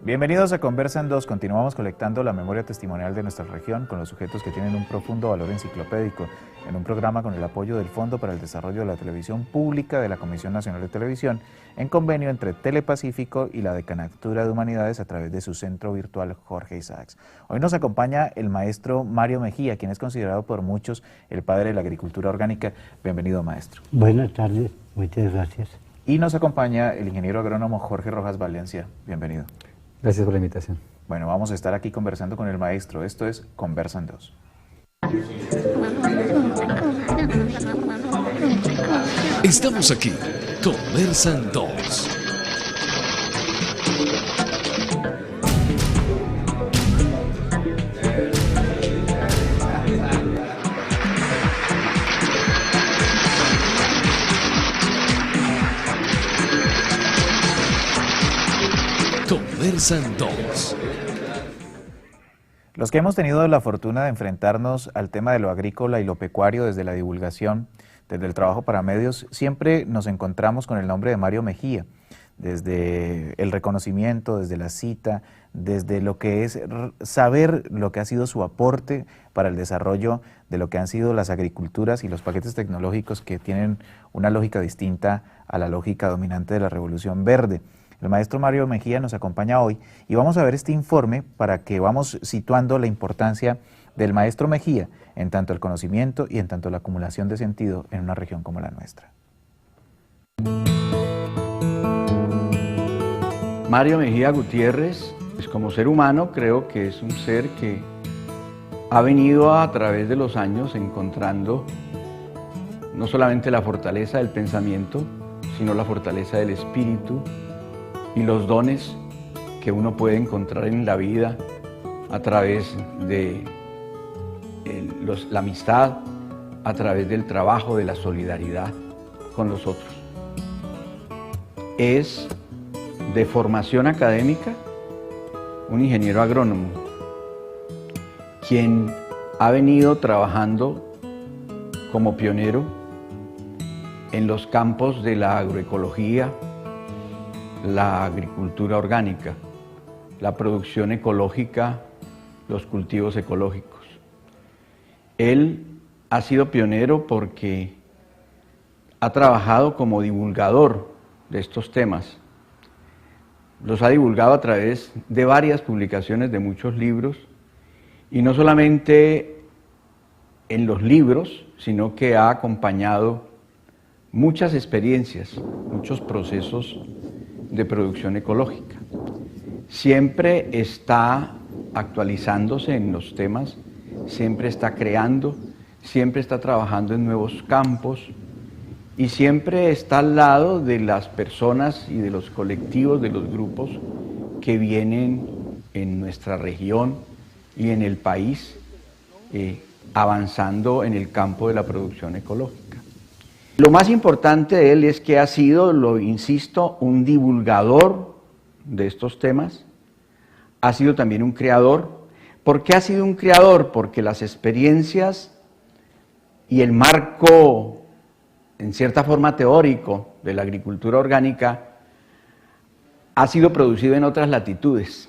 Bienvenidos a Conversan 2. Continuamos colectando la memoria testimonial de nuestra región con los sujetos que tienen un profundo valor enciclopédico en un programa con el apoyo del Fondo para el Desarrollo de la Televisión Pública de la Comisión Nacional de Televisión en convenio entre Telepacífico y la Decanatura de Humanidades a través de su centro virtual Jorge Isaacs. Hoy nos acompaña el maestro Mario Mejía, quien es considerado por muchos el padre de la agricultura orgánica. Bienvenido, maestro. Buenas tardes, muchas gracias. Y nos acompaña el ingeniero agrónomo Jorge Rojas Valencia. Bienvenido. Gracias por la invitación. Bueno, vamos a estar aquí conversando con el maestro. Esto es Conversan 2. Estamos aquí, Conversan 2. Conversan 2. Los que hemos tenido la fortuna de enfrentarnos al tema de lo agrícola y lo pecuario desde la divulgación, desde el trabajo para medios, siempre nos encontramos con el nombre de Mario Mejía, desde el reconocimiento, desde la cita, desde lo que es saber lo que ha sido su aporte para el desarrollo de lo que han sido las agriculturas y los paquetes tecnológicos que tienen una lógica distinta a la lógica dominante de la Revolución Verde. El maestro Mario Mejía nos acompaña hoy y vamos a ver este informe para que vamos situando la importancia del maestro Mejía en tanto el conocimiento y en tanto la acumulación de sentido en una región como la nuestra. Mario Mejía Gutiérrez, pues como ser humano, creo que es un ser que ha venido a través de los años encontrando no solamente la fortaleza del pensamiento, sino la fortaleza del espíritu y los dones que uno puede encontrar en la vida a través de la amistad, a través del trabajo, de la solidaridad con los otros. Es de formación académica un ingeniero agrónomo, quien ha venido trabajando como pionero en los campos de la agroecología, la agricultura orgánica, la producción ecológica, los cultivos ecológicos. Él ha sido pionero porque ha trabajado como divulgador de estos temas. Los ha divulgado a través de varias publicaciones de muchos libros, y no solamente en los libros, sino que ha acompañado muchas experiencias, muchos procesos de producción ecológica. Siempre está actualizándose en los temas, siempre está creando, siempre está trabajando en nuevos campos y siempre está al lado de las personas y de los colectivos, de los grupos que vienen en nuestra región y en el país avanzando en el campo de la producción ecológica. Lo más importante de él es que ha sido, lo insisto, un divulgador de estos temas, ha sido también un creador. ¿Por qué ha sido un creador? Porque las experiencias y el marco, en cierta forma teórico, de la agricultura orgánica ha sido producido en otras latitudes.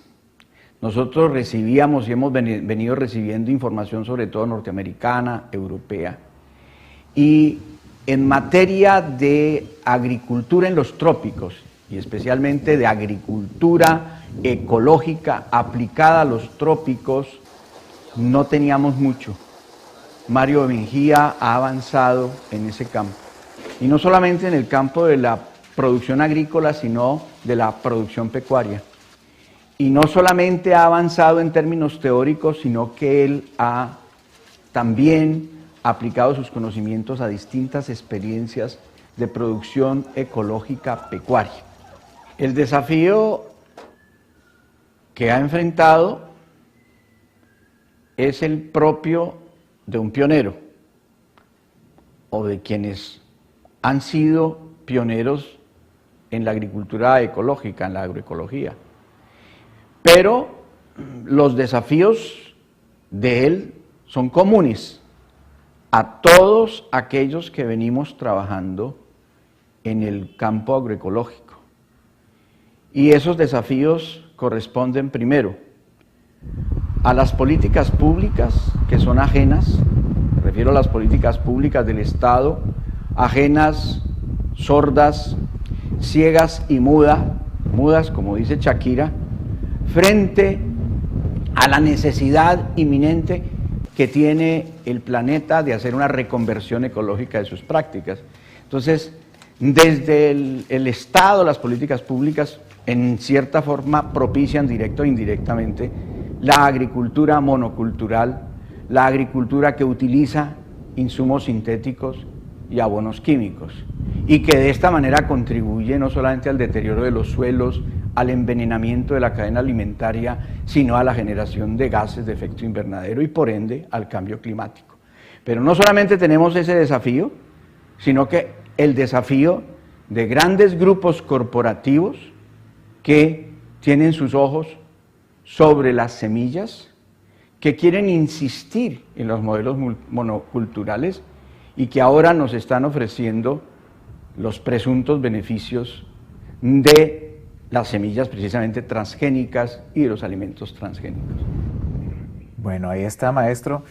Nosotros recibíamos y hemos venido recibiendo información sobre todo norteamericana, europea, y en materia de agricultura en los trópicos y especialmente de agricultura ecológica aplicada a los trópicos, no teníamos mucho. Mario Mejía ha avanzado en ese campo, y no solamente en el campo de la producción agrícola, sino de la producción pecuaria. Y no solamente ha avanzado en términos teóricos, sino que él ha también aplicado sus conocimientos a distintas experiencias de producción ecológica pecuaria. El desafío que ha enfrentado es el propio de un pionero, o de quienes han sido pioneros en la agricultura ecológica, en la agroecología. Pero los desafíos de él son comunes a todos aquellos que venimos trabajando en el campo agroecológico. Y esos desafíos corresponden primero a las políticas públicas que son ajenas, me refiero a las políticas públicas del Estado, ajenas, sordas, ciegas y mudas, como dice Shakira, frente a la necesidad inminente que tiene el planeta de hacer una reconversión ecológica de sus prácticas. Entonces, desde el Estado, las políticas públicas, en cierta forma, propician directo o indirectamente la agricultura monocultural, la agricultura que utiliza insumos sintéticos y abonos químicos, y que de esta manera contribuye no solamente al deterioro de los suelos, al envenenamiento de la cadena alimentaria, sino a la generación de gases de efecto invernadero y por ende al cambio climático. Pero no solamente tenemos ese desafío, sino que el desafío de grandes grupos corporativos que tienen sus ojos sobre las semillas, que quieren insistir en los modelos monoculturales y que ahora nos están ofreciendo los presuntos beneficios de las semillas precisamente transgénicas y de los alimentos transgénicos. Bueno, ahí está, maestro.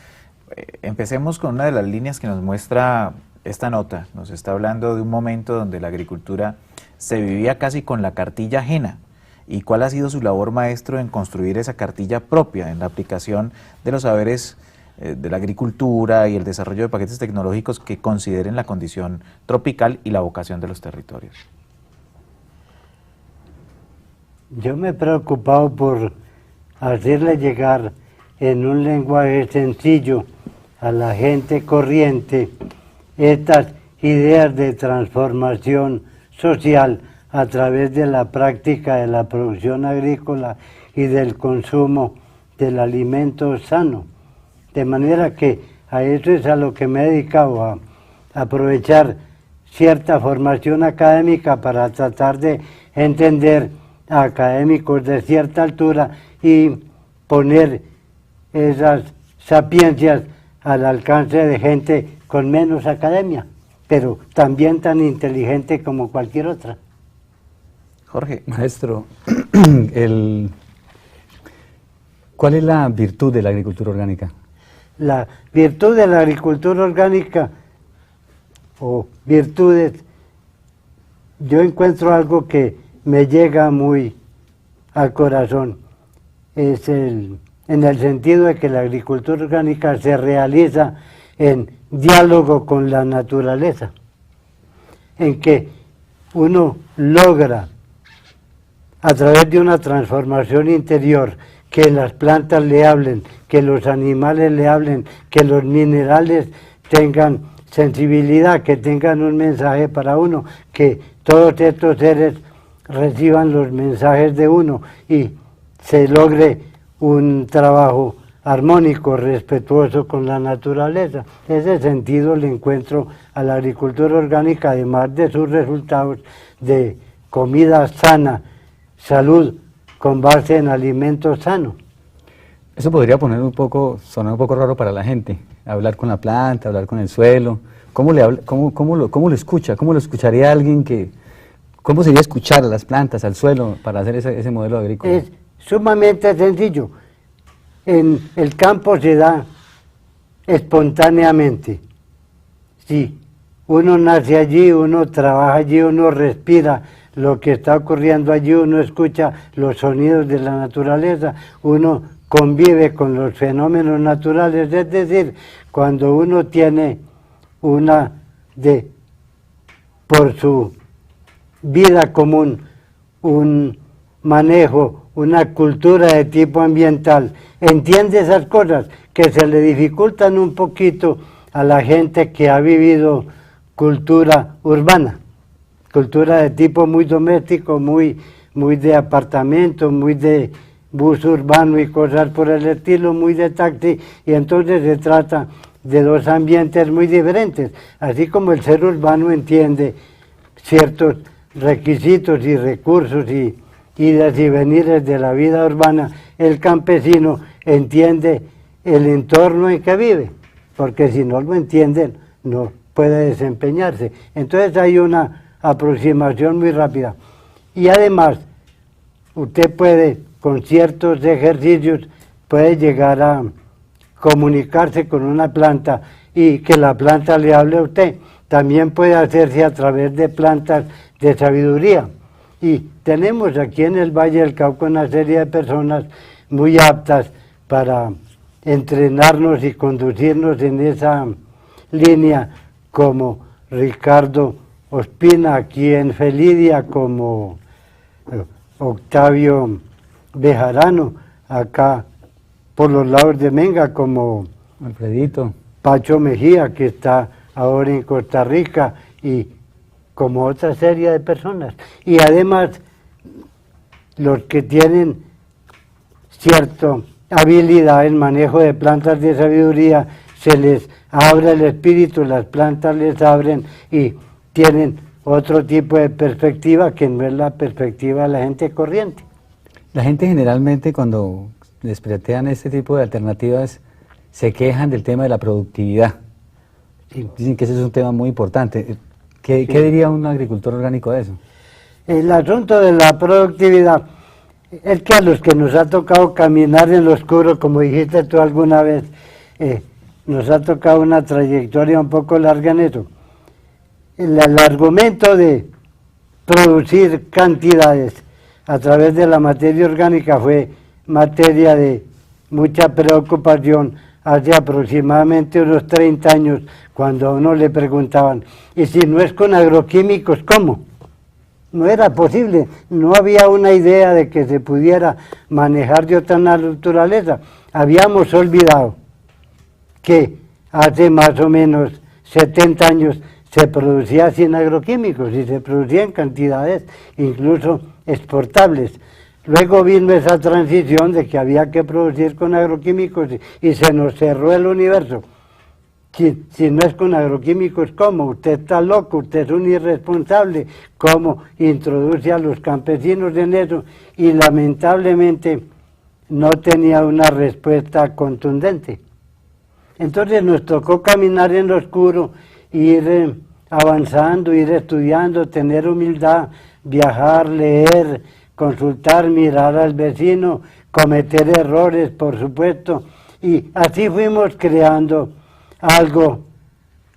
Empecemos con una de las líneas que nos muestra esta nota. Nos está hablando de un momento donde la agricultura se vivía casi con la cartilla ajena. ¿Y cuál ha sido su labor, maestro, en construir esa cartilla propia, en la aplicación de los saberes de la agricultura y el desarrollo de paquetes tecnológicos que consideren la condición tropical y la vocación de los territorios? Yo me he preocupado por hacerle llegar en un lenguaje sencillo a la gente corriente estas ideas de transformación social a través de la práctica de la producción agrícola y del consumo del alimento sano. De manera que a eso es a lo que me he dedicado, a aprovechar cierta formación académica para tratar de entender a académicos de cierta altura y poner esas sapiencias al alcance de gente con menos academia, pero también tan inteligente como cualquier otra. Jorge. Maestro, ¿cuál es la virtud de la agricultura orgánica? La virtud de la agricultura orgánica, o virtudes, yo encuentro algo que me llega muy al corazón, es en el sentido de que la agricultura orgánica se realiza en diálogo con la naturaleza, en que uno logra, a través de una transformación interior, que las plantas le hablen, que los animales le hablen, que los minerales tengan sensibilidad, que tengan un mensaje para uno, que todos estos seres reciban los mensajes de uno y se logre un trabajo armónico, respetuoso con la naturaleza. Ese sentido le encuentro a la agricultura orgánica, además de sus resultados de comida sana, salud con base en alimentos sanos. Eso podría sonar un poco raro para la gente, hablar con la planta, hablar con el suelo. ¿Cómo lo escucha? ¿Cómo lo escucharía alguien cómo sería escuchar a las plantas, al suelo, para hacer ese modelo agrícola? Es sumamente sencillo. En el campo se da espontáneamente. Sí, uno nace allí, uno trabaja allí, uno respira lo que está ocurriendo allí, uno escucha los sonidos de la naturaleza, uno convive con los fenómenos naturales, es decir, cuando uno tiene por su vida común, un manejo, una cultura de tipo ambiental, entiende esas cosas que se le dificultan un poquito a la gente que ha vivido cultura urbana, cultura de tipo muy doméstico, muy de apartamento, muy de bus urbano y cosas por el estilo, muy de taxi, y entonces se trata de dos ambientes muy diferentes, así como el ser urbano entiende ciertos requisitos y recursos y idas y venires de la vida urbana, el campesino entiende el entorno en que vive, porque si no lo entiende no puede desempeñarse. Entonces hay una aproximación muy rápida. Y además, usted puede con ciertos ejercicios puede llegar a comunicarse con una planta y que la planta le hable a usted. También puede hacerse a través de plantas de sabiduría. Y tenemos aquí en el Valle del Cauca una serie de personas muy aptas para entrenarnos y conducirnos en esa línea, como Ricardo Ospina aquí en Felidia, como Octavio Bejarano acá por los lados de Menga, como Alfredito. Pacho Mejía, que está ahora en Costa Rica, y como otra serie de personas. Y además, los que tienen cierta habilidad en manejo de plantas de sabiduría, se les abre el espíritu, las plantas les abren y tienen otro tipo de perspectiva que no es la perspectiva de la gente corriente. La gente generalmente cuando les plantean este tipo de alternativas se quejan del tema de la productividad. Sí. Dicen que ese es un tema muy importante. ¿Qué diría un agricultor orgánico de eso? El asunto de la productividad es que a los que nos ha tocado caminar en lo oscuro, como dijiste tú alguna vez, nos ha tocado una trayectoria un poco larga en eso. El argumento de producir cantidades a través de la materia orgánica fue materia de mucha preocupación hace aproximadamente unos 30 años, cuando a uno le preguntaban, ¿y si no es con agroquímicos, cómo? No era posible, no había una idea de que se pudiera manejar de otra naturaleza. Habíamos olvidado que hace más o menos 70 años se producía sin agroquímicos y se producía en cantidades incluso exportables. Luego vino esa transición de que había que producir con agroquímicos y se nos cerró el universo. Si no es con agroquímicos, ¿cómo? Usted está loco, usted es un irresponsable. ¿Cómo introduce a los campesinos en eso? Y lamentablemente no tenía una respuesta contundente. Entonces nos tocó caminar en lo oscuro, ir avanzando, ir estudiando, tener humildad, viajar, leer, consultar, mirar al vecino, cometer errores, por supuesto, y así fuimos creando algo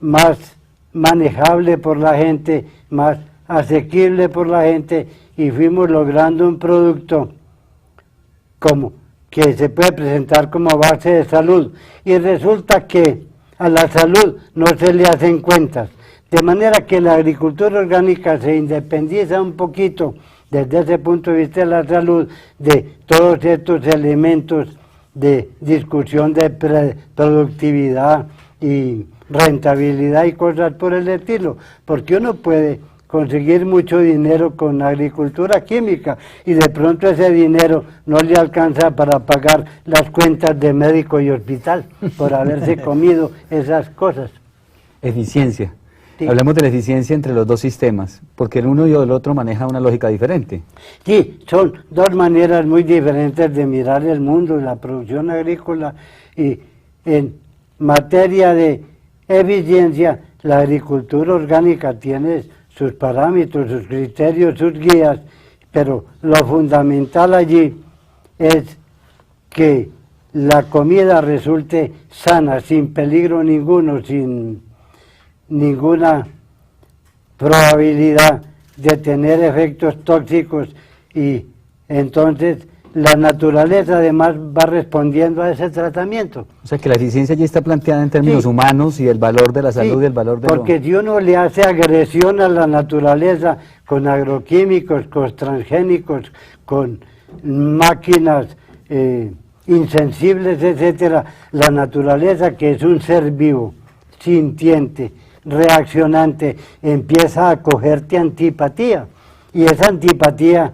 más manejable por la gente, más asequible por la gente, y fuimos logrando un producto como que se puede presentar como base de salud, y resulta que a la salud no se le hacen cuentas, de manera que la agricultura orgánica se independiza un poquito desde ese punto de vista de la salud, de todos estos elementos de discusión de productividad y rentabilidad y cosas por el estilo, porque uno puede conseguir mucho dinero con agricultura química y de pronto ese dinero no le alcanza para pagar las cuentas de médico y hospital por haberse comido esas cosas. Eficiencia. Sí. Hablemos de la eficiencia entre los dos sistemas, porque el uno y el otro maneja una lógica diferente. Sí, son dos maneras muy diferentes de mirar el mundo, la producción agrícola, y en materia de eficiencia, la agricultura orgánica tiene sus parámetros, sus criterios, sus guías, pero lo fundamental allí es que la comida resulte sana, sin peligro ninguno, sin ninguna probabilidad de tener efectos tóxicos, y entonces la naturaleza además va respondiendo a ese tratamiento. O sea que la eficiencia ya está planteada en términos Sí. humanos y el valor de la salud Sí, y el valor de porque si uno le hace agresión a la naturaleza con agroquímicos, con transgénicos, con máquinas insensibles, etcétera, la naturaleza, que es un ser vivo, sintiente, reaccionante, empieza a cogerte antipatía, y esa antipatía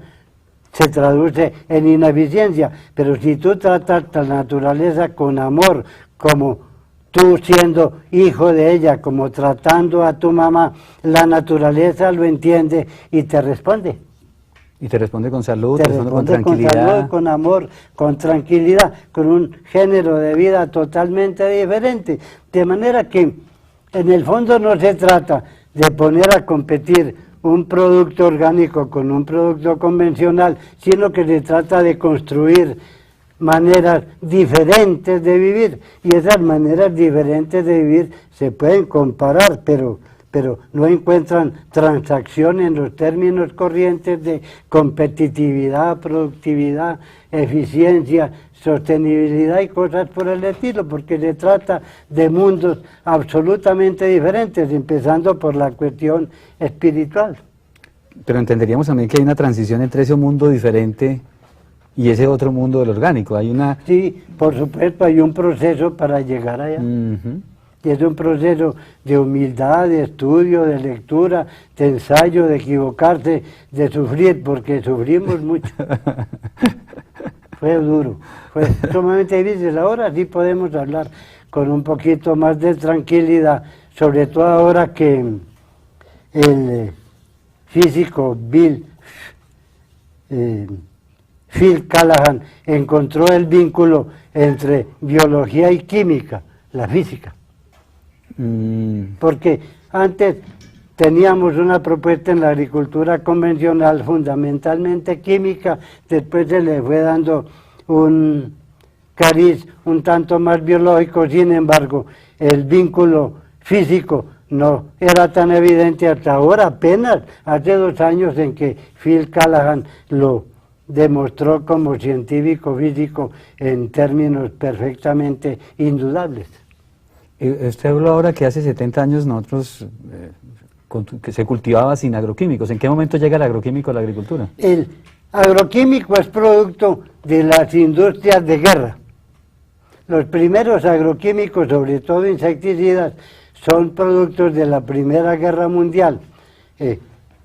se traduce en ineficiencia. Pero si tú tratas a la naturaleza con amor, como tú siendo hijo de ella, como tratando a tu mamá, la naturaleza lo entiende y te responde. Y te responde con salud, Te te responde con responde con tranquilidad. salud, con amor, con tranquilidad, con un género de vida totalmente diferente. De manera que en el fondo no se trata de poner a competir un producto orgánico con un producto convencional, sino que se trata de construir maneras diferentes de vivir, y esas maneras diferentes de vivir se pueden comparar, pero no encuentran transacción en los términos corrientes de competitividad, productividad, eficiencia, sostenibilidad y cosas por el estilo, porque se trata de mundos absolutamente diferentes, empezando por la cuestión espiritual. Pero entenderíamos también que hay una transición entre ese mundo diferente y ese otro mundo del orgánico. Hay una... Sí, por supuesto, hay un proceso para llegar allá. Y es un proceso de humildad, de estudio, de lectura, de ensayo, de equivocarse, de sufrir, porque sufrimos mucho. Fue duro, fue sumamente difícil. Ahora sí podemos hablar con un poquito más de tranquilidad, sobre todo ahora que el físico Phil Callahan encontró el vínculo entre biología y química, la física. Porque antes teníamos una propuesta en la agricultura convencional fundamentalmente química, después se le fue dando un cariz un tanto más biológico, sin embargo el vínculo físico no era tan evidente hasta ahora, apenas hace 2 años en que Phil Callahan lo demostró como científico físico en términos perfectamente indudables. Usted habló ahora que hace 70 años nosotros que se cultivaba sin agroquímicos. ¿En qué momento llega el agroquímico a la agricultura? El agroquímico es producto de las industrias de guerra. Los primeros agroquímicos, sobre todo insecticidas, son productos de la Primera Guerra Mundial.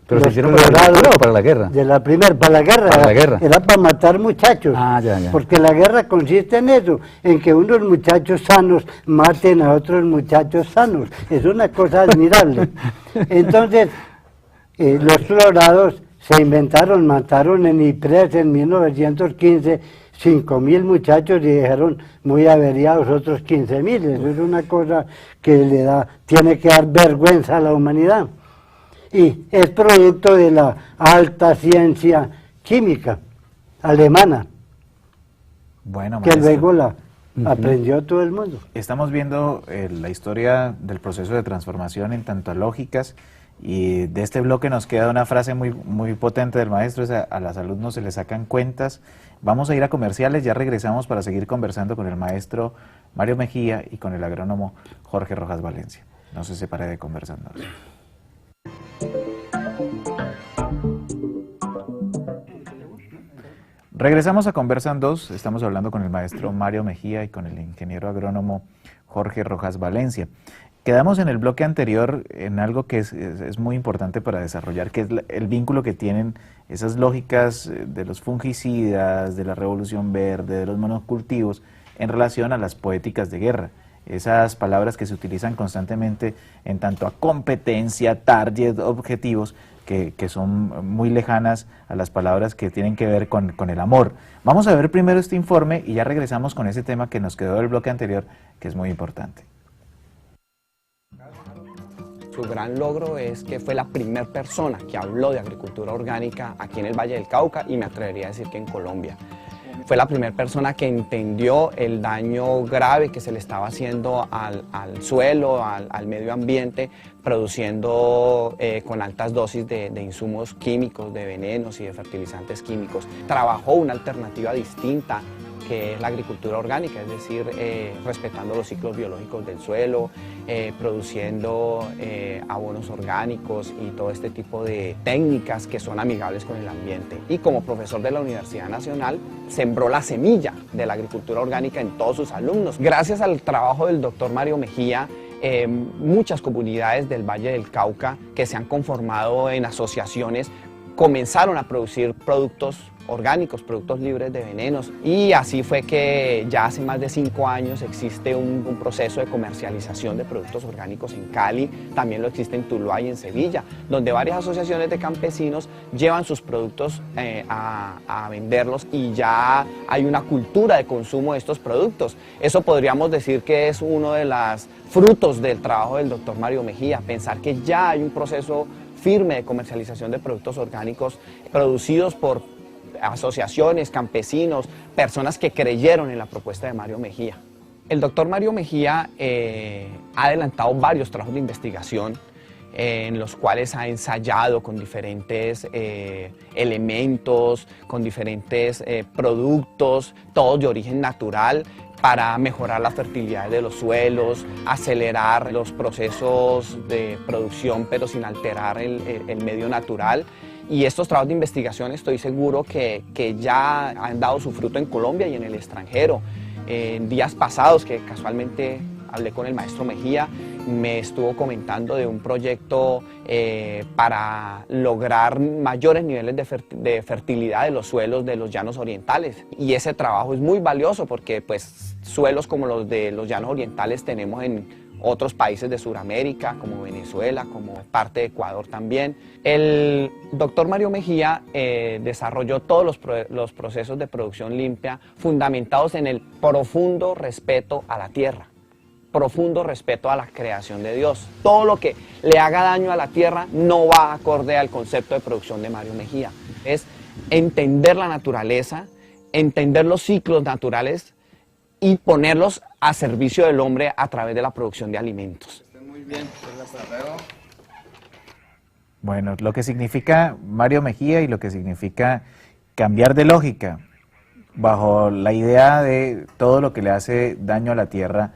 ¿Pero se hicieron para la agricultura o para la guerra? De la primera, para la guerra. Para la guerra. Era para matar muchachos. Ya. Porque la guerra consiste en eso, en que unos muchachos sanos maten a otros muchachos sanos. Es una cosa admirable. Entonces, los clorados se inventaron, mataron en Ypres en 1915 5.000 muchachos y dejaron muy averiados otros 15.000. Eso es una cosa que tiene que dar vergüenza a la humanidad. Y es producto de la alta ciencia química alemana, bueno, que luego la aprendió todo el mundo. Estamos viendo la historia del proceso de transformación en tanto a lógicas, y de este bloque nos queda una frase muy potente del maestro: es a la salud no se le sacan cuentas. Vamos a ir a comerciales, ya regresamos para seguir conversando con el maestro Mario Mejía y con el agrónomo Jorge Rojas Valencia. No se separe de Conversando. Regresamos a Conversan 2, estamos hablando con el maestro Mario Mejía y con el ingeniero agrónomo Jorge Rojas Valencia. Quedamos en el bloque anterior en algo que es muy importante para desarrollar, que es el vínculo que tienen esas lógicas de los fungicidas, de la revolución verde, de los monocultivos, en relación a las poéticas de guerra. Esas palabras que se utilizan constantemente en tanto a competencia, target, objetivos, que son muy lejanas a las palabras que tienen que ver con el amor. Vamos a ver primero este informe y ya regresamos con ese tema que nos quedó del bloque anterior, que es muy importante. Su gran logro es que fue la primera persona que habló de agricultura orgánica aquí en el Valle del Cauca, y me atrevería a decir que en Colombia. Fue la primera persona que entendió el daño grave que se le estaba haciendo al suelo, al medio ambiente, produciendo con altas dosis de insumos químicos, de venenos y de fertilizantes químicos. Trabajó una alternativa distinta, que es la agricultura orgánica, es decir, respetando los ciclos biológicos del suelo, produciendo abonos orgánicos y todo este tipo de técnicas que son amigables con el ambiente. Y como profesor de la Universidad Nacional, sembró la semilla de la agricultura orgánica en todos sus alumnos. Gracias al trabajo del doctor Mario Mejía, muchas comunidades del Valle del Cauca que se han conformado en asociaciones comenzaron a producir productos orgánicos, productos libres de venenos. Y así fue que ya hace más de 5 años existe un proceso de comercialización de productos orgánicos en Cali, también lo existe en Tuluá y en Sevilla, donde varias asociaciones de campesinos llevan sus productos a venderlos y ya hay una cultura de consumo de estos productos. Eso podríamos decir que es uno de los frutos del trabajo del doctor Mario Mejía, pensar que ya hay un proceso firme de comercialización de productos orgánicos producidos por asociaciones, campesinos, personas que creyeron en la propuesta de Mario Mejía. El doctor Mario Mejía ha adelantado varios trabajos de investigación en los cuales ha ensayado con diferentes elementos, con diferentes productos, todos de origen natural, para mejorar la fertilidad de los suelos, acelerar los procesos de producción pero sin alterar el medio natural. Y estos trabajos de investigación estoy seguro que ya han dado su fruto en Colombia y en el extranjero. En días pasados, que casualmente hablé con el maestro Mejía, me estuvo comentando de un proyecto para lograr mayores niveles de fertilidad de los suelos de los llanos orientales. Y ese trabajo es muy valioso porque pues, suelos como los de los llanos orientales tenemos en otros países de Sudamérica, como Venezuela, como parte de Ecuador también. El doctor Mario Mejía desarrolló todos los procesos de producción limpia fundamentados en el profundo respeto a la tierra, profundo respeto a la creación de Dios. Todo lo que le haga daño a la tierra no va acorde al concepto de producción de Mario Mejía. Es entender la naturaleza, entender los ciclos naturales y ponerlos a servicio del hombre a través de la producción de alimentos. Muy bien, Bueno, lo que significa Mario Mejía y lo que significa cambiar de lógica bajo la idea de todo lo que le hace daño a la tierra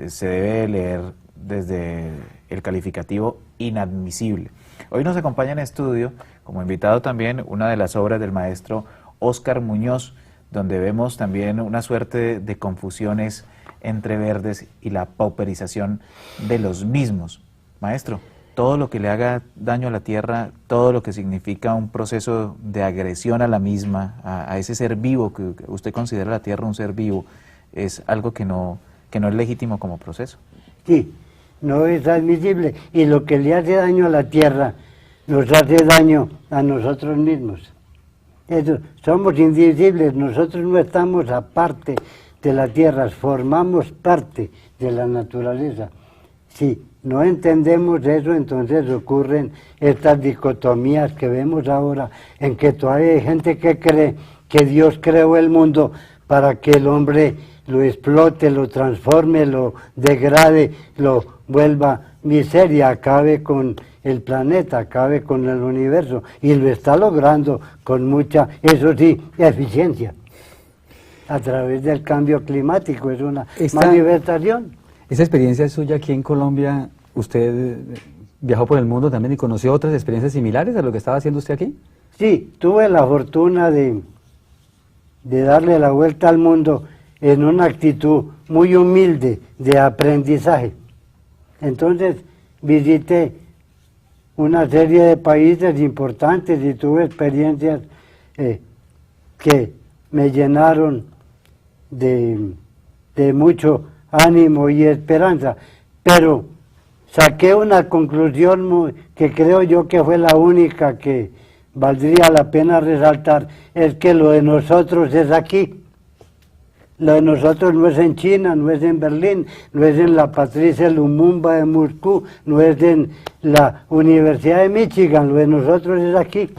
se debe leer desde el calificativo inadmisible. Hoy nos acompaña en estudio, como invitado también, una de las obras del maestro Óscar Muñoz, donde vemos también una suerte de confusiones entre verdes y la pauperización de los mismos. Maestro, todo lo que le haga daño a la tierra, todo lo que significa un proceso de agresión a la misma, a ese ser vivo que usted considera la tierra un ser vivo, es algo que no es legítimo como proceso. Sí, no es admisible. Y lo que le hace daño a la tierra, nos hace daño a nosotros mismos. Eso, somos indivisibles, nosotros no estamos aparte de la tierra, formamos parte de la naturaleza. Si no entendemos eso, entonces ocurren estas dicotomías que vemos ahora, en que todavía hay gente que cree que Dios creó el mundo para que el hombre lo explote, lo transforme, lo degrade, lo vuelva miseria, acabe con el planeta, acabe con el universo, y lo está logrando con mucha, eso sí, eficiencia, a través del cambio climático, es una manifestación. Esa experiencia suya aquí en Colombia, ¿usted viajó por el mundo también y conoció otras experiencias similares a lo que estaba haciendo usted aquí? Sí, tuve la fortuna de darle la vuelta al mundo en una actitud muy humilde de aprendizaje. Entonces visité una serie de países importantes y tuve experiencias que me llenaron de mucho ánimo y esperanza, pero saqué una conclusión que creo yo que fue la única que valdría la pena resaltar, es que lo de nosotros es aquí. Lo de nosotros no es en China, no es en Berlín, no es en la Patricia Lumumba de Moscú, no es en la Universidad de Michigan, lo de nosotros es aquí.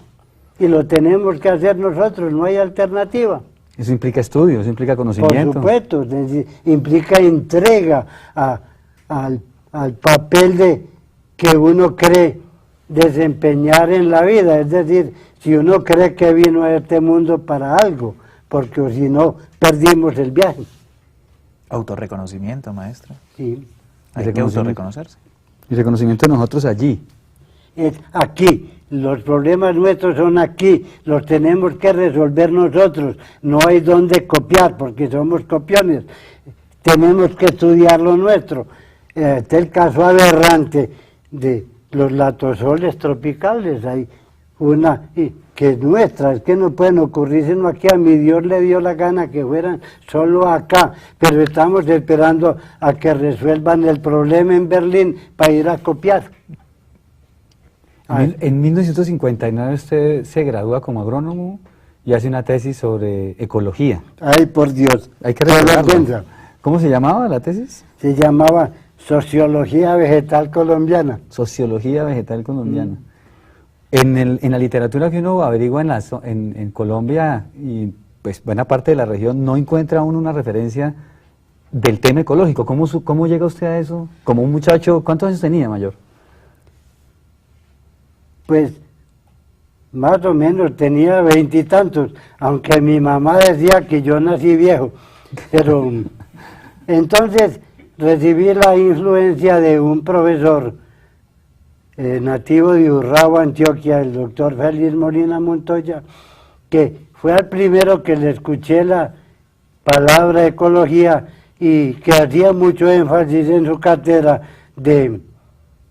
Y lo tenemos que hacer nosotros, no hay alternativa. Eso implica estudio, eso implica conocimiento. Por supuesto, implica entrega al papel que uno cree desempeñar en la vida. Es decir, si uno cree que vino a este mundo para algo, porque si no, perdimos el viaje. Autorreconocimiento, maestro. Sí. Hay que autorreconocerse. Y reconocimiento de nosotros allí. Es aquí. Los problemas nuestros son aquí, los tenemos que resolver nosotros, no hay donde copiar porque somos copiones, tenemos que estudiar lo nuestro. Este es el caso aberrante de los latosoles tropicales, hay que es nuestra, es que no pueden ocurrir sino aquí, a mi Dios le dio la gana que fueran solo acá, pero estamos esperando a que resuelvan el problema en Berlín para ir a copiar. En 1959 usted se gradúa como agrónomo y hace una tesis sobre ecología. Ay, por Dios. Hay que Por la recordarlo. cuenta. ¿Cómo se llamaba la tesis? Se llamaba Sociología Vegetal Colombiana. Sociología vegetal colombiana. En la literatura que uno averigua en Colombia y pues buena parte de la región, no encuentra uno una referencia del tema ecológico. ¿Cómo llega usted a eso? Como un muchacho, ¿cuántos años tenía, mayor? Pues más o menos tenía 20 y tantos, aunque mi mamá decía que yo nací viejo. Pero entonces recibí la influencia de un profesor nativo de Urrao, Antioquia, el doctor Félix Molina Montoya, que fue el primero que le escuché la palabra ecología y que hacía mucho énfasis en su cátedra de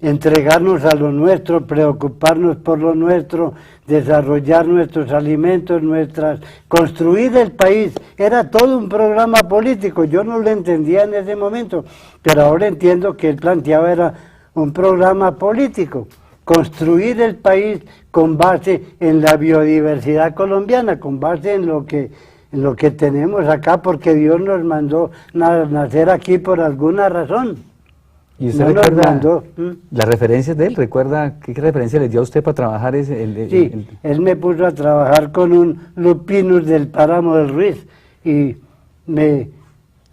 entregarnos a lo nuestro, preocuparnos por lo nuestro, desarrollar nuestros alimentos, construir el país. Era todo un programa político, yo no lo entendía en ese momento, pero ahora entiendo que él planteaba era un programa político, construir el país con base en la biodiversidad colombiana, con base en lo que tenemos acá, porque Dios nos mandó nacer aquí por alguna razón. ¿Y usted No nos recuerda mandó. las referencias de él? ¿Recuerda qué referencia le dio a usted para trabajar Sí, él me puso a trabajar con un lupinus del páramo del Ruiz y me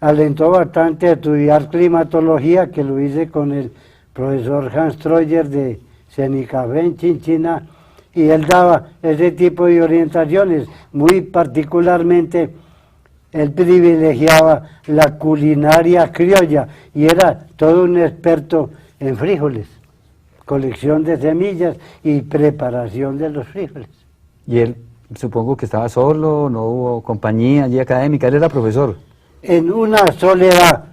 alentó bastante a estudiar climatología, que lo hice con el profesor Hans Troyer de Cenicafé en Chinchina, y él daba ese tipo de orientaciones, muy particularmente él privilegiaba la culinaria criolla y era todo un experto en frijoles, colección de semillas y preparación de los frijoles. Y él, supongo que estaba solo, no hubo compañía allí académica, él era profesor. En una soledad,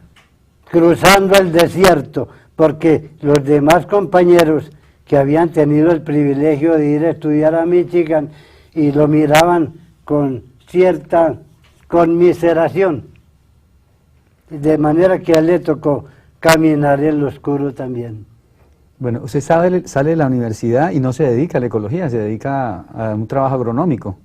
cruzando el desierto, porque los demás compañeros que habían tenido el privilegio de ir a estudiar a Michigan y lo miraban con cierta conmiseración, de manera que a él le tocó caminar en lo oscuro también. Bueno, usted sale de la universidad y no se dedica a la ecología, se dedica a un trabajo agronómico,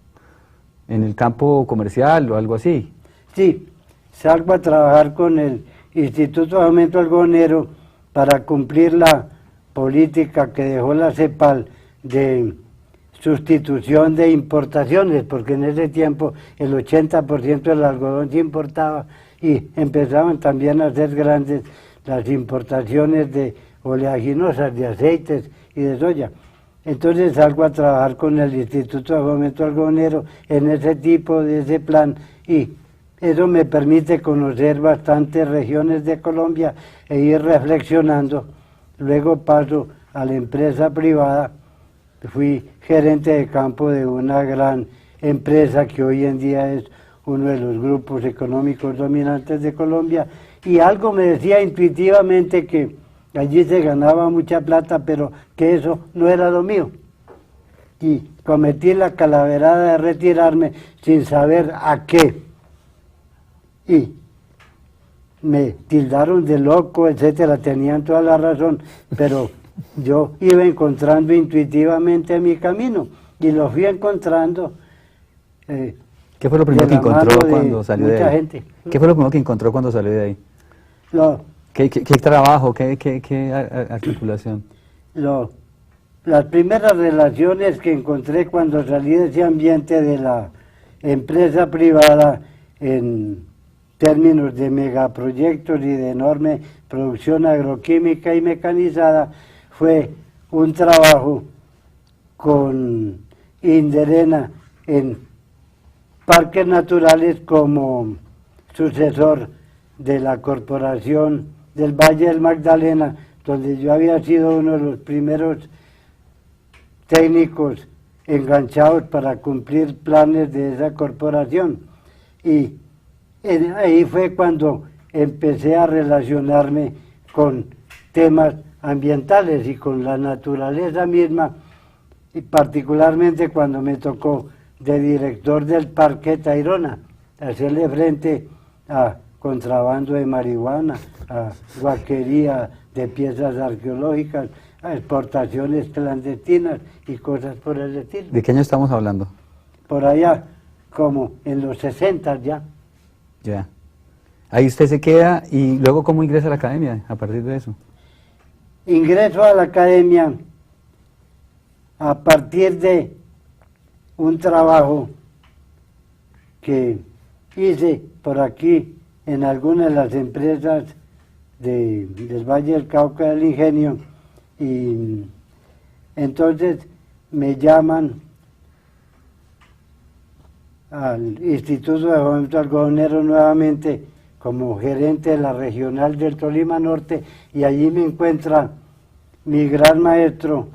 en el campo comercial o algo así. Sí, salgo a trabajar con el Instituto de Fomento Algodonero para cumplir la política que dejó la CEPAL de sustitución de importaciones, porque en ese tiempo el 80% del algodón se importaba y empezaban también a ser grandes las importaciones de oleaginosas, de aceites y de soya. Entonces salgo a trabajar con el Instituto de Fomento Algodonero en ese tipo de ese plan y eso me permite conocer bastantes regiones de Colombia e ir reflexionando. Luego paso a la empresa privada. Fui gerente de campo de una gran empresa que hoy en día es uno de los grupos económicos dominantes de Colombia y algo me decía intuitivamente que allí se ganaba mucha plata, pero que eso no era lo mío. Y cometí la calaverada de retirarme sin saber a qué. Y me tildaron de loco, etcétera, tenían toda la razón, pero yo iba encontrando intuitivamente mi camino y lo fui encontrando. ¿Qué fue lo primero que encontró cuando salió de ahí? Gente. ¿Qué fue lo primero que encontró cuando salió de ahí? ¿Qué trabajo, qué articulación? Las primeras relaciones que encontré cuando salí de ese ambiente de la empresa privada en términos de megaproyectos y de enorme producción agroquímica y mecanizada, fue un trabajo con Inderena en parques naturales como sucesor de la Corporación del Valle del Magdalena, donde yo había sido uno de los primeros técnicos enganchados para cumplir planes de esa corporación. Y ahí fue cuando empecé a relacionarme con temas ambientales y con la naturaleza misma, y particularmente cuando me tocó de director del Parque Tayrona, hacerle frente a contrabando de marihuana, a guaquería de piezas arqueológicas, a exportaciones clandestinas y cosas por el estilo. ¿De qué año estamos hablando? Por allá, como en los 60 ya. Ya. Ahí usted se queda y luego ¿cómo ingresa a la academia a partir de eso? Ingreso a la academia a partir de un trabajo que hice por aquí en algunas de las empresas del Valle del Cauca del Ingenio, y entonces me llaman al Instituto de Fomento Algodonero nuevamente como gerente de la regional del Tolima Norte, y allí me encuentra mi gran maestro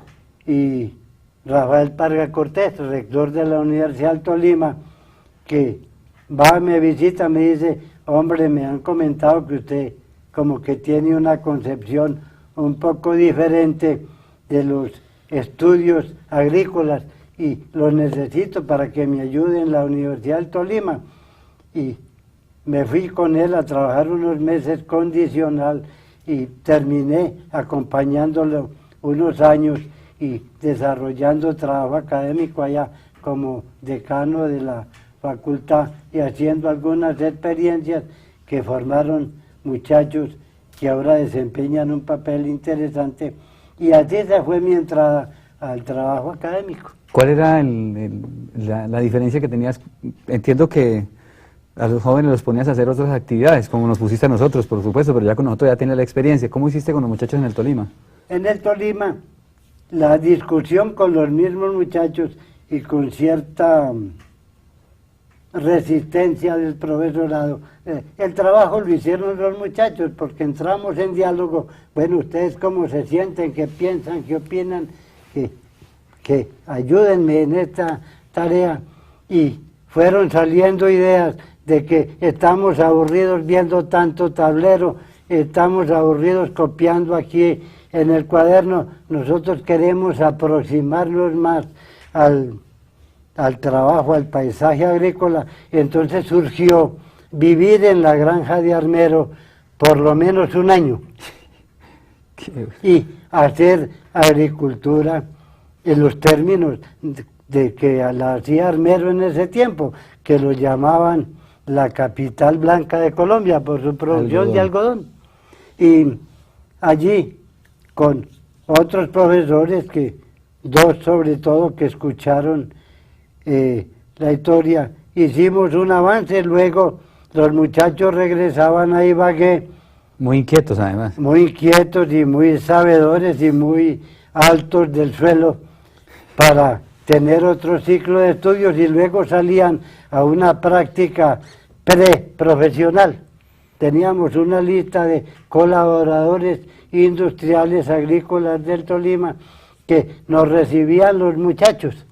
y Rafael Parga Cortés, rector de la Universidad del Tolima, que va, me visita, me dice: hombre, me han comentado que usted como que tiene una concepción un poco diferente de los estudios agrícolas y los necesito para que me ayude en la Universidad del Tolima. Y me fui con él a trabajar unos meses condicional y terminé acompañándolo unos años y desarrollando trabajo académico allá como decano de la facultad y haciendo algunas experiencias que formaron muchachos que ahora desempeñan un papel interesante, y así se fue mi entrada al trabajo académico. ¿Cuál era la diferencia que tenías? Entiendo que a los jóvenes los ponías a hacer otras actividades, como nos pusiste a nosotros, por supuesto, pero ya con nosotros ya tienes la experiencia. ¿Cómo hiciste con los muchachos en el Tolima? En el Tolima, la discusión con los mismos muchachos y con cierta resistencia del profesorado. El trabajo lo hicieron los muchachos porque entramos en diálogo. Bueno, ustedes cómo se sienten, qué piensan, qué opinan, que ayúdenme en esta tarea. Y fueron saliendo ideas de que estamos aburridos viendo tanto tablero, estamos aburridos copiando aquí en el cuaderno, nosotros queremos aproximarnos más al trabajo, al paisaje agrícola. Entonces surgió vivir en la granja de Armero por lo menos un año y hacer agricultura en los términos de que la hacía Armero en ese tiempo, que lo llamaban la capital blanca de Colombia por su producción de algodón. Y allí, con otros profesores, dos sobre todo, que escucharon la historia, hicimos un avance. Luego los muchachos regresaban a Ibagué. Muy inquietos además. Muy inquietos y muy sabedores y muy altos del suelo para tener otro ciclo de estudios, y luego salían a una práctica preprofesional. Teníamos una lista de colaboradores industriales agrícolas del Tolima que nos recibían los muchachos,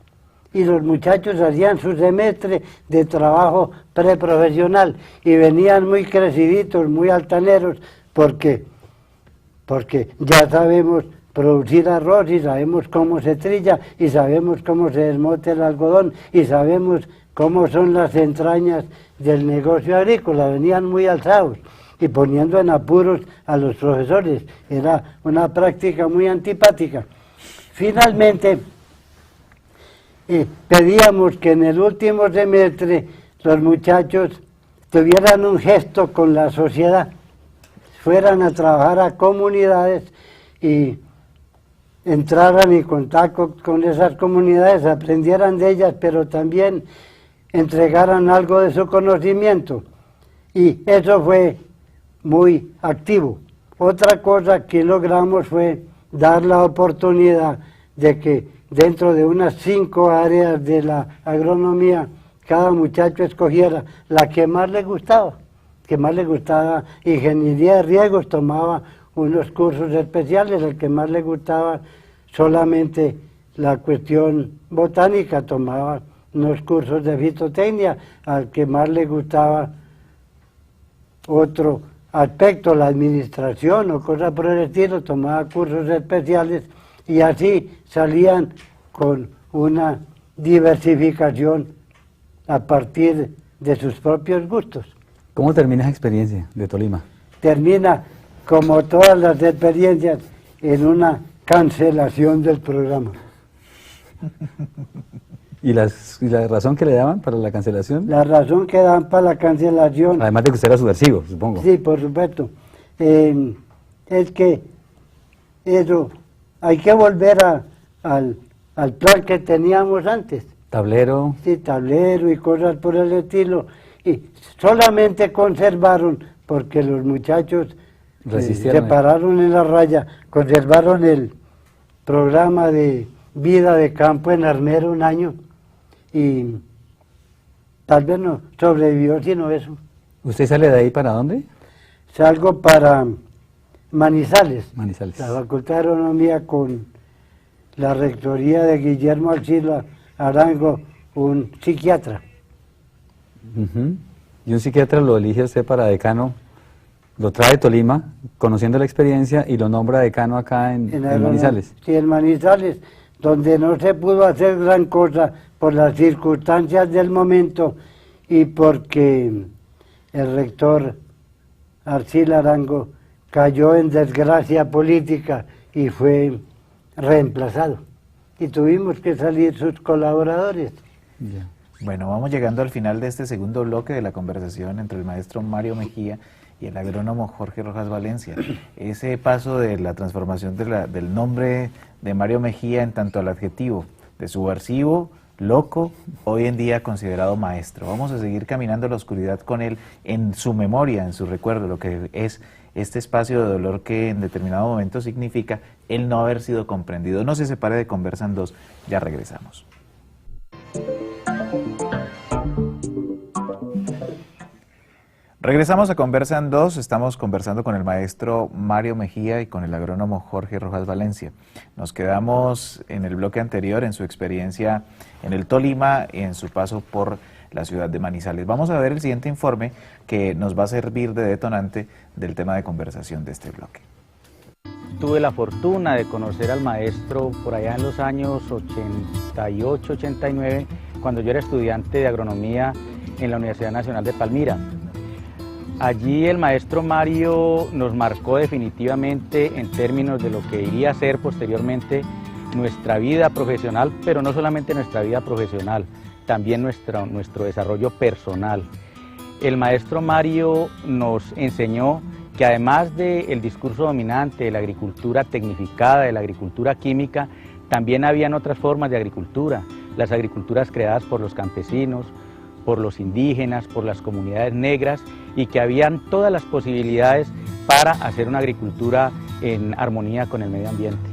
y los muchachos hacían su semestre de trabajo preprofesional y venían muy creciditos, muy altaneros, porque ya sabemos producir arroz y sabemos cómo se trilla y sabemos cómo se desmote el algodón y sabemos cómo son las entrañas del negocio agrícola. Venían muy alzados y poniendo en apuros a los profesores. Era una práctica muy antipática. Finalmente, pedíamos que en el último semestre los muchachos tuvieran un gesto con la sociedad, fueran a trabajar a comunidades y entraran en contacto con esas comunidades, aprendieran de ellas, pero también entregaran algo de su conocimiento. Y eso fue muy activo. Otra cosa que logramos fue dar la oportunidad de que dentro de unas 5 áreas de la agronomía, cada muchacho escogiera la que más le gustaba. Ingeniería de riegos, tomaba unos cursos especiales. El que más le gustaba solamente la cuestión botánica, tomaba unos cursos de fitotecnia. Al que más le gustaba otro aspecto, la administración o cosas por el estilo, tomaba cursos especiales, y así salían con una diversificación a partir de sus propios gustos. ¿Cómo termina esa experiencia de Tolima? Termina, como todas las experiencias, en una cancelación del programa. ¿Y la razón que le daban para la cancelación? La razón que dan para la cancelación... Además de que usted era subversivo, supongo. Sí, por supuesto. Es que eso, hay que volver al plan que teníamos antes. Tablero. Sí, tablero y cosas por el estilo. Y solamente conservaron, porque los muchachos se pararon en la raya, conservaron el programa de vida de campo en Armero un año y tal vez no sobrevivió sino eso. ¿Usted sale de ahí para dónde? Salgo para Manizales, Manizales. la Facultad de Agronomía con la rectoría de Guillermo Alcila Arango, un psiquiatra. Y un psiquiatra lo elige usted para decano, lo trae de Tolima, conociendo la experiencia, y lo nombra decano acá en Manizales. Sí, en Manizales, donde no se pudo hacer gran cosa por las circunstancias del momento y porque el rector Arcila Arango cayó en desgracia política y fue reemplazado. Y tuvimos que salir sus colaboradores. Ya. Bueno, vamos llegando al final de este segundo bloque de la conversación entre el maestro Mario Mejía y el agrónomo Jorge Rojas Valencia. Ese paso de la transformación del nombre de Mario Mejía en tanto al adjetivo de subversivo, loco, hoy en día considerado maestro. Vamos a seguir caminando en la oscuridad con él, en su memoria, en su recuerdo, lo que es este espacio de dolor que en determinado momento significa el no haber sido comprendido. No se separe de Conversan 2, ya regresamos. Regresamos a Conversan 2, estamos conversando con el maestro Mario Mejía y con el agrónomo Jorge Rojas Valencia. Nos quedamos en el bloque anterior en su experiencia en el Tolima y en su paso por la ciudad de Manizales. Vamos a ver el siguiente informe que nos va a servir de detonante del tema de conversación de este bloque. Tuve la fortuna de conocer al maestro por allá en los años 88, 89, cuando yo era estudiante de agronomía en la Universidad Nacional de Palmira. Allí el maestro Mario nos marcó definitivamente en términos de lo que iría a ser posteriormente nuestra vida profesional, pero no solamente nuestra vida profesional, también nuestro desarrollo personal. El maestro Mario nos enseñó que además del discurso dominante de la agricultura tecnificada, de la agricultura química, también habían otras formas de agricultura, las agriculturas creadas por los campesinos, por los indígenas, por las comunidades negras, y que habían todas las posibilidades para hacer una agricultura en armonía con el medio ambiente.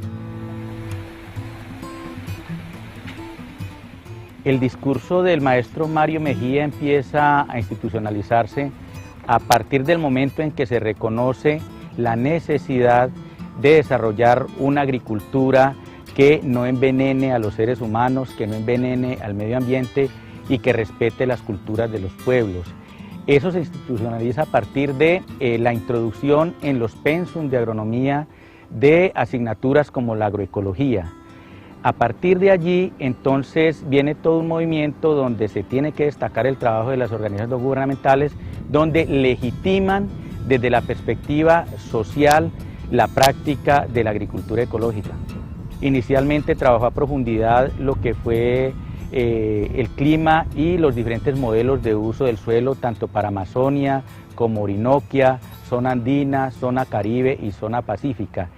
El discurso del maestro Mario Mejía empieza a institucionalizarse a partir del momento en que se reconoce la necesidad de desarrollar una agricultura que no envenene a los seres humanos, que no envenene al medio ambiente y que respete las culturas de los pueblos. Eso se institucionaliza a partir de la introducción en los pensum de agronomía de asignaturas como la agroecología. A partir de allí, entonces, viene todo un movimiento donde se tiene que destacar el trabajo de las organizaciones gubernamentales, donde legitiman desde la perspectiva social la práctica de la agricultura ecológica. Inicialmente trabajó a profundidad lo que fue el clima y los diferentes modelos de uso del suelo, tanto para Amazonia como Orinoquia, zona andina, zona Caribe y zona pacífica.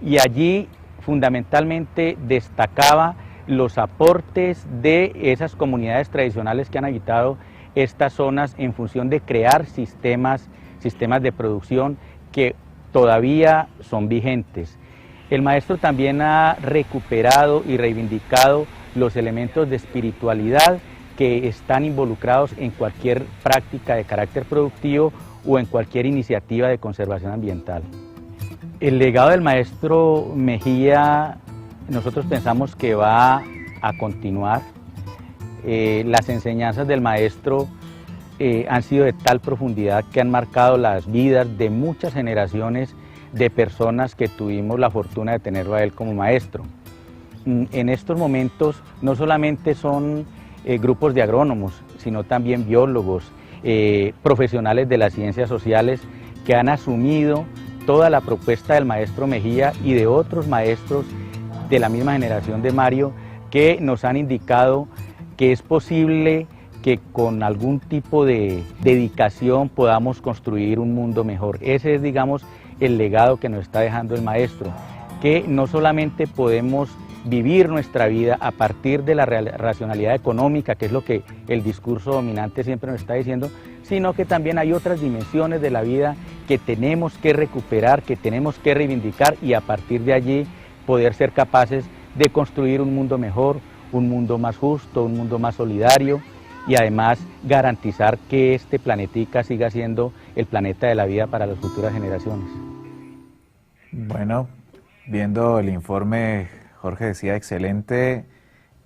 Y allí fundamentalmente destacaba los aportes de esas comunidades tradicionales que han habitado estas zonas en función de crear sistemas de producción que todavía son vigentes. El maestro también ha recuperado y reivindicado los elementos de espiritualidad que están involucrados en cualquier práctica de carácter productivo o en cualquier iniciativa de conservación ambiental. El legado del maestro Mejía, nosotros pensamos que va a continuar. Las enseñanzas del maestro han sido de tal profundidad que han marcado las vidas de muchas generaciones de personas que tuvimos la fortuna de tenerlo a él como maestro. en estos momentos no solamente son grupos de agrónomos, sino también biólogos, profesionales de las ciencias sociales que han asumido toda la propuesta del maestro Mejía y de otros maestros de la misma generación de Mario que nos han indicado que es posible que con algún tipo de dedicación podamos construir un mundo mejor. Ese es, digamos, el legado que nos está dejando el maestro, que no solamente podemos vivir nuestra vida a partir de la racionalidad económica, que es lo que el discurso dominante siempre nos está diciendo, sino que también hay otras dimensiones de la vida que tenemos que recuperar, que tenemos que reivindicar y a partir de allí poder ser capaces de construir un mundo mejor, un mundo más justo, un mundo más solidario y además garantizar que este planetica siga siendo el planeta de la vida para las futuras generaciones. Bueno, viendo el informe, Jorge decía, excelente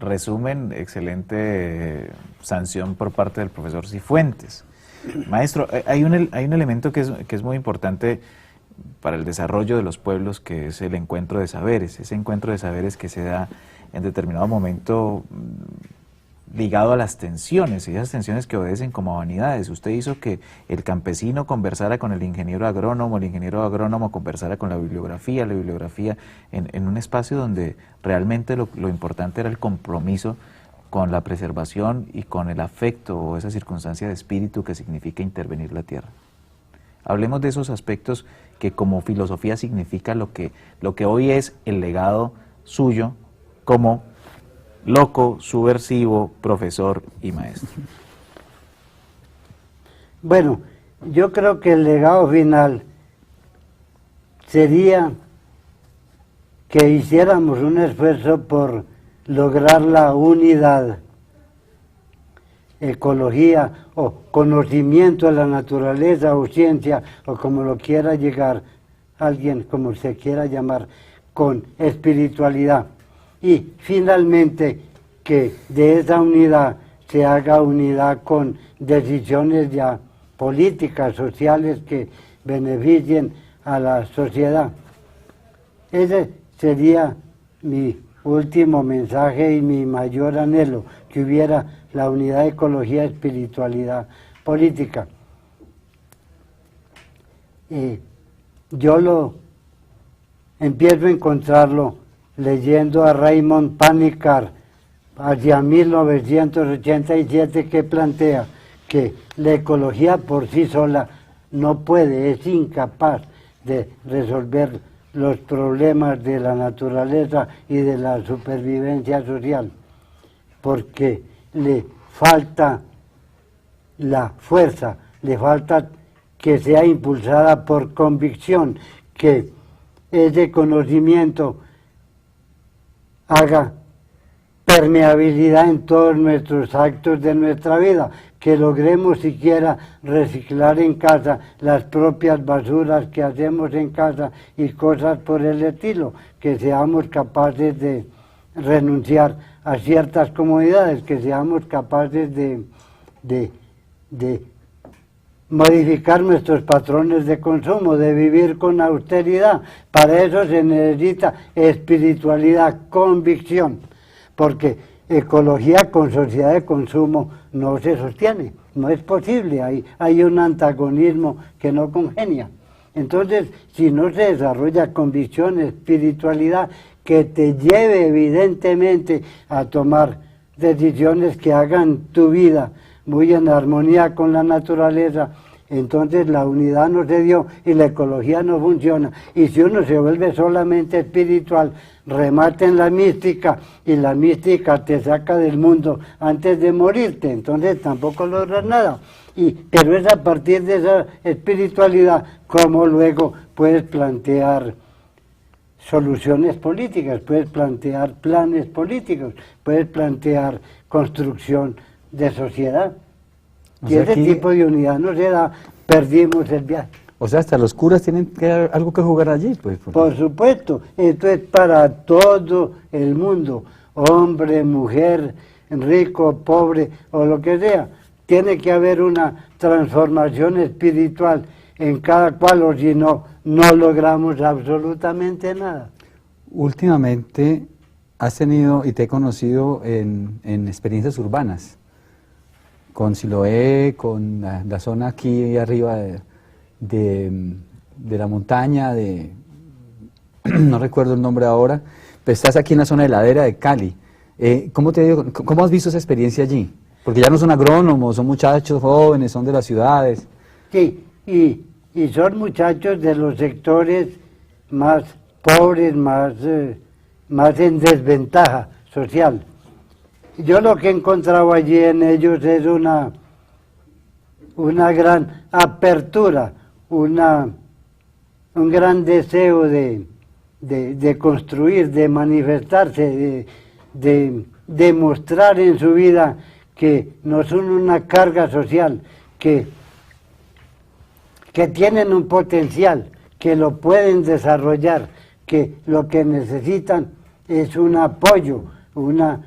resumen, excelente sanción por parte del profesor Cifuentes. Maestro, hay un elemento que es muy importante para el desarrollo de los pueblos, que es el encuentro de saberes, ese encuentro de saberes que se da en determinado momento ligado a las tensiones, y esas tensiones que obedecen como a vanidades. Usted hizo que el campesino conversara con el ingeniero agrónomo conversara con la bibliografía en un espacio donde realmente lo importante era el compromiso con la preservación y con el afecto o esa circunstancia de espíritu que significa intervenir la tierra. Hablemos de esos aspectos que como filosofía significa lo que hoy es el legado suyo como loco, subversivo, profesor y maestro. Bueno, yo creo que el legado final sería que hiciéramos un esfuerzo por lograr la unidad, ecología o conocimiento de la naturaleza o ciencia o como lo quiera llegar alguien, como se quiera llamar, con espiritualidad. Y finalmente que de esa unidad se haga unidad con decisiones ya políticas, sociales que beneficien a la sociedad. Ese sería mi último mensaje y mi mayor anhelo, que hubiera la unidad de ecología, espiritualidad, política. Yo lo empiezo a encontrarlo leyendo a Raymond Panikar hacia 1987, que plantea que la ecología por sí sola no puede, es incapaz de resolver los problemas de la naturaleza y de la supervivencia social, porque le falta la fuerza, le falta que sea impulsada por convicción, que ese conocimiento haga permeabilidad en todos nuestros actos de nuestra vida, que logremos siquiera reciclar en casa las propias basuras que hacemos en casa y cosas por el estilo, que seamos capaces de renunciar a ciertas comodidades, que seamos capaces de modificar nuestros patrones de consumo, de vivir con austeridad. Para eso se necesita espiritualidad, convicción, porque ecología con sociedad de consumo no se sostiene, no es posible, hay un antagonismo que no congenia. Entonces, si no se desarrolla convicción, espiritualidad, que te lleve evidentemente a tomar decisiones que hagan tu vida muy en armonía con la naturaleza, entonces la unidad no se dio y la ecología no funciona. Y si uno se vuelve solamente espiritual, remate en la mística y la mística te saca del mundo antes de morirte, entonces tampoco logras nada. Pero es a partir de esa espiritualidad como luego puedes plantear soluciones políticas, puedes plantear planes políticos, puedes plantear construcción de sociedad. Y ese tipo de unidad no se da, perdimos el viaje. O sea, hasta los curas tienen algo que jugar allí, pues. Por supuesto, esto es para todo el mundo, hombre, mujer, rico, pobre o lo que sea. Tiene que haber una transformación espiritual en cada cual, o si no, no logramos absolutamente nada. Últimamente has tenido y te he conocido en experiencias urbanas, con Siloé, con la zona aquí arriba de la montaña, no recuerdo el nombre ahora, pero estás aquí en la zona de ladera de Cali. ¿Cómo has visto esa experiencia allí? Porque ya no son agrónomos, son muchachos jóvenes, son de las ciudades. Sí, y son muchachos de los sectores más pobres, más en desventaja social. Yo lo que he encontrado allí en ellos es una gran apertura, un gran deseo de construir, de manifestarse, de demostrar en su vida que no son una carga social, que tienen un potencial, que lo pueden desarrollar, que lo que necesitan es un apoyo, una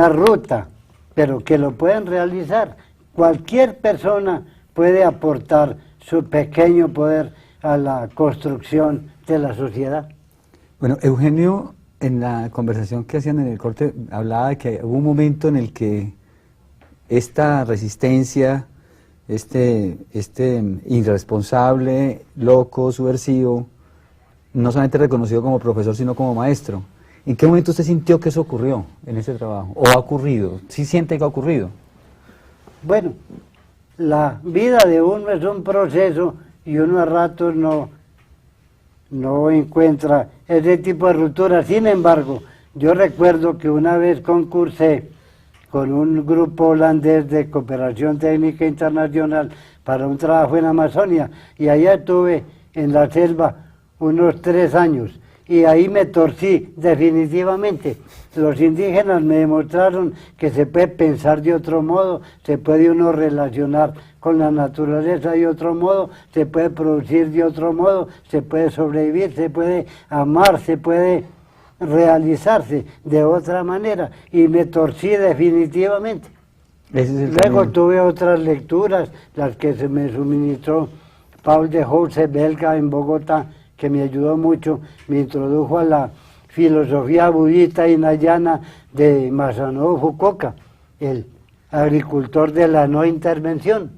ruta, pero que lo pueden realizar. Cualquier persona puede aportar su pequeño poder a la construcción de la sociedad. Bueno, Eugenio, en la conversación que hacían en el corte, hablaba de que hubo un momento en el que esta resistencia, este irresponsable, loco, subversivo, no solamente reconocido como profesor, sino como maestro. ¿En qué momento usted sintió que eso ocurrió en ese trabajo? ¿O ha ocurrido? ¿Sí siente que ha ocurrido? Bueno, la vida de uno es un proceso y uno a ratos no encuentra ese tipo de ruptura. Sin embargo, yo recuerdo que una vez concursé con un grupo holandés de cooperación técnica internacional para un trabajo en Amazonia, y allá estuve en la selva unos 3 años, y ahí me torcí definitivamente. Los indígenas me demostraron que se puede pensar de otro modo, se puede uno relacionar con la naturaleza de otro modo, se puede producir de otro modo, se puede sobrevivir, se puede amar, se puede realizarse de otra manera, y me torcí definitivamente. Luego tuve otras lecturas, las que se me suministró Paul de Jose, belga, en Bogotá, que me ayudó mucho, me introdujo a la filosofía budista hinayana de Masanobu Fukuoka, el agricultor de la no intervención.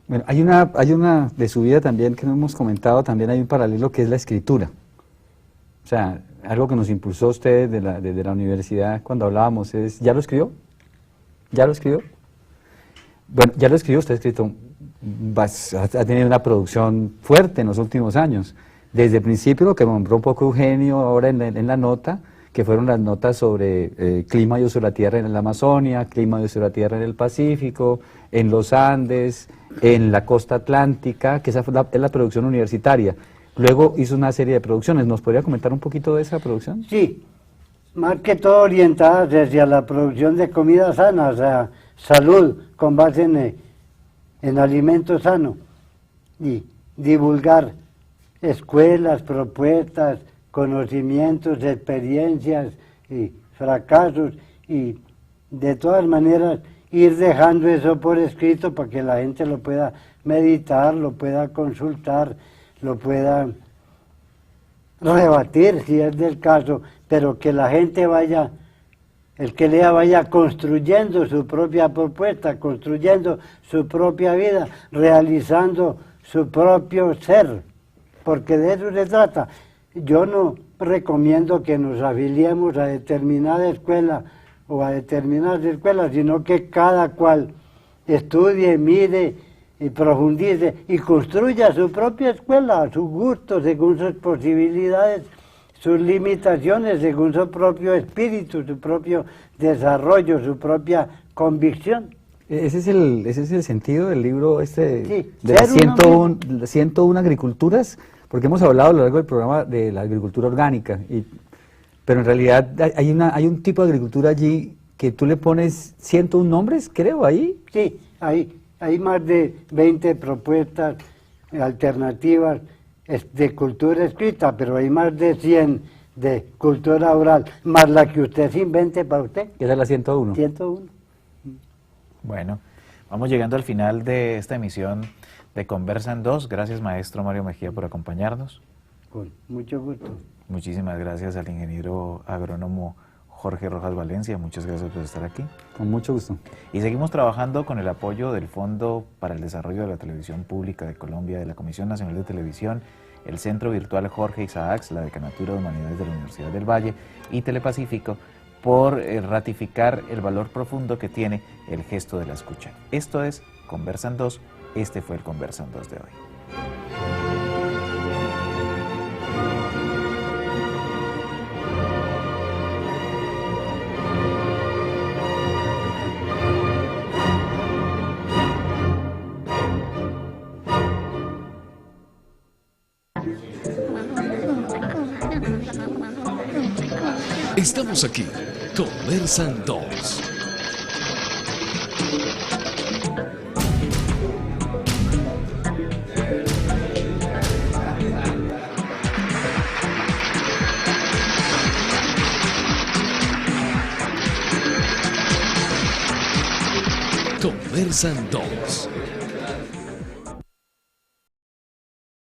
Bueno, hay una de su vida también que no hemos comentado, también hay un paralelo que es la escritura. O sea, algo que nos impulsó usted desde la universidad cuando hablábamos es, ¿ya lo escribió? ¿Ya lo escribió? Bueno, ya lo escribió, usted ha escrito, ha tenido una producción fuerte en los últimos años. Desde el principio, lo que nombró un poco Eugenio ahora en la nota, que fueron las notas sobre clima y uso de la tierra en la Amazonia, clima y uso de la tierra en el Pacífico, en los Andes, en la costa atlántica, que esa es la producción universitaria. Luego hizo una serie de producciones. ¿Nos podría comentar un poquito de esa producción? Sí, más que todo orientadas hacia la producción de comida sana, o sea, salud con base en alimentos sanos, y divulgar escuelas, propuestas, conocimientos, experiencias y fracasos, y de todas maneras ir dejando eso por escrito para que la gente lo pueda meditar, lo pueda consultar, lo pueda rebatir si es del caso, pero que la gente vaya, el que lea vaya construyendo su propia propuesta, construyendo su propia vida, realizando su propio ser, porque de eso se trata. Yo no recomiendo que nos afiliemos a determinada escuela o a determinadas escuelas, sino que cada cual estudie, mire y profundice y construya su propia escuela a su gusto, según sus posibilidades, sus limitaciones, según su propio espíritu, su propio desarrollo, su propia convicción. Ese es el sentido del libro Sí, de las 101 agriculturas, porque hemos hablado a lo largo del programa de la agricultura orgánica, pero en realidad hay un tipo de agricultura allí que tú le pones 101 nombres, creo, ahí. Sí, hay más de 20 propuestas alternativas de cultura escrita, pero hay más de 100 de cultura oral, más la que usted se invente para usted. Esa es la 101. 101. Bueno, vamos llegando al final de esta emisión de Conversa en Dos. Gracias, maestro Mario Mejía, por acompañarnos. Con mucho gusto. Muchísimas gracias al ingeniero agrónomo Jorge Rojas Valencia, muchas gracias por estar aquí. Con mucho gusto. Y seguimos trabajando con el apoyo del Fondo para el Desarrollo de la Televisión Pública de Colombia, de la Comisión Nacional de Televisión, el Centro Virtual Jorge Isaacs, la Decanatura de Humanidades de la Universidad del Valle y Telepacífico, por ratificar el valor profundo que tiene el gesto de la escucha. Esto es Conversan 2, este fue el Conversan 2 de hoy. Estamos aquí, Conversan 2. Conversan 2.